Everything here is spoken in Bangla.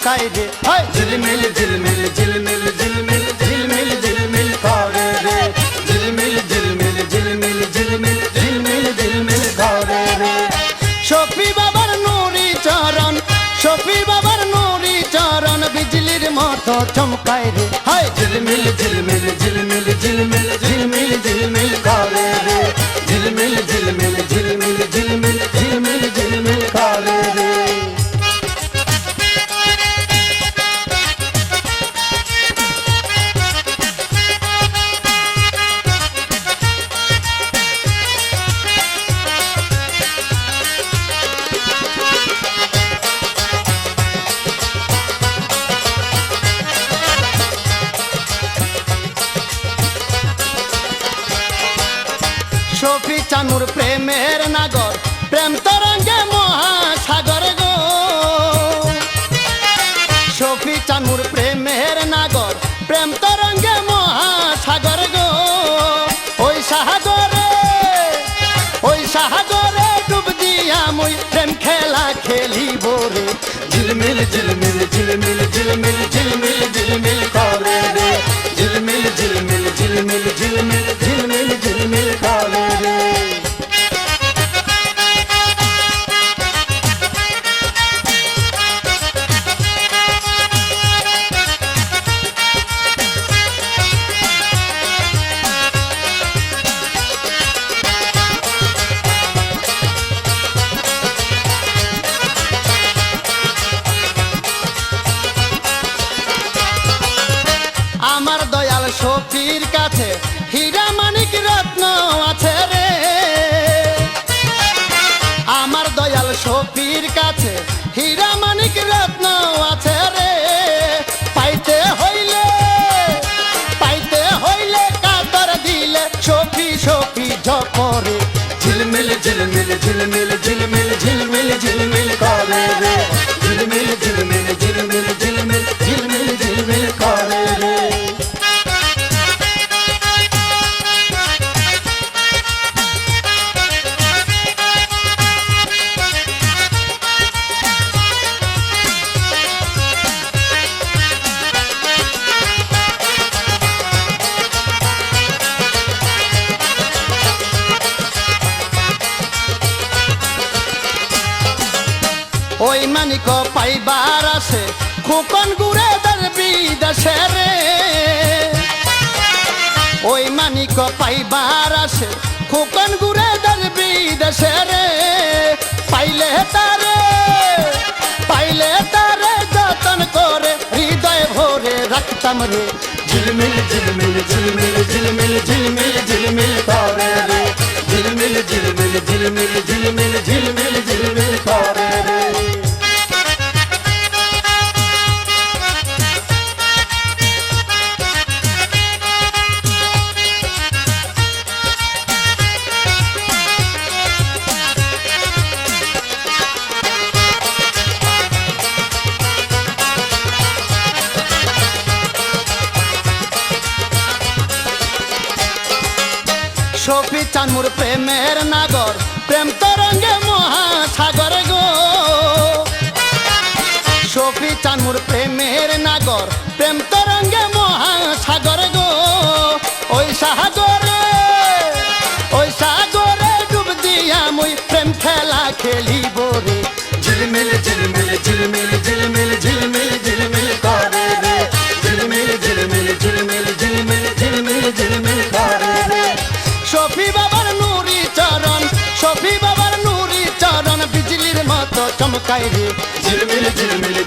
চমকায় রে, হাই ঝিলমিল ঝিলমিল ঝিলমিল ঝিলমিল ঝিলমিল ঝিলমিল করে রে, ঝিলমিল ঝিলমিল ঝিলমিল ঝিলমিল ঝিলমিল ঝিলমিল করে রে। শফি বাবার নুরি চরণ, শফি বাবার নুরি চরণ বিজলির মতো চমকায় রে, হাই ঝিলমিল ঝিলমিল ঝিলমিল ঝিলমিল ঝিলমিল ঝিলমিল করে রে, ঝিলমিল ঝিলমিল ঝিলমিল ঝিলমিল ঝিলমিল ঝিলমিল করে রে। শফি চানুর প্রেমের নাগর, প্রেম তরঙ্গে মহাসাগর গো, শফি চানুর প্রেমের নাগর, প্রেম তরঙ্গে মহাসাগর গো। ওই সাগরে, ওই সাগরে ডুব দিয়া মুই প্রেম খেলা খেলিব রে, ঝিলমিল ঝিলমিল ঝিলমিল ঝিলমিল ঝিলমিল ঝিলমিল করে রে, ঝিলমিল ঝিলমিল ঝিলমিল ঝিলমিল ঝিলমিল ঝিলমিল করে রে। আমার দয়াল শফির কাছে হীরা মানিক রত্ন আছে রে, আমার দয়াল শফির কাছে হীরা মানিক রত্ন আছে রে। পাইতে হইলে কাতর দিলে শফি শফি জপরে, ঝিলমিল ঝিলমিল ঝিলমিল ঝিলমিল ঝিলমিল ঝিলমিল করে রে, ঝিলমিল ঝিলমিল ঝিলমিল ঝিলমিল ঝিলমিল ঝিলমিল করে রে। ওই মানিক পাইবার আছে খোকন গুড়ে দরবি দেশে রে, ওই মানিক পাইবার আছে খোকন গুড়ে দরবি দেশে রে। পাইলে তারে যতন করে হৃদয় ভরে রাখতাম রে, ঝিলমিল ঝিলমিল ঝিলমিল ঝিলমিল ঝিলমিল ঝিলমিল করে রে, ঝিলমিল ঝিলমিল ঝিলমিল ঝিলমিল ঝিলমিল ঝিলমিল করে রে। শফি চানুর প্রেমের নাগর, প্রেম তরঙ্গে মহাসাগর গো, শফি চানুর প্রেমের নাগর, প্রেম তরঙ্গে মহাসাগর গো। ওই সাগরে ডুব দিয়া মুই প্রেম খেলা খেলিব রে, ঝিলমিল ঝিলমিল ঝিলমিল ঝিলমিল ঝিলমিল ঝিলমিল করে রে, ঝিলমিল ঝিলমিল ঝিলমিল ঝিলমিল ঝিলমিল ঝিলমিল করে রে। শফি বাবার নুরি চরণ, শফি বাবার নুরি চরণ বিজলির মতো চমকায় রে, ঝিলমিল ঝিলমিল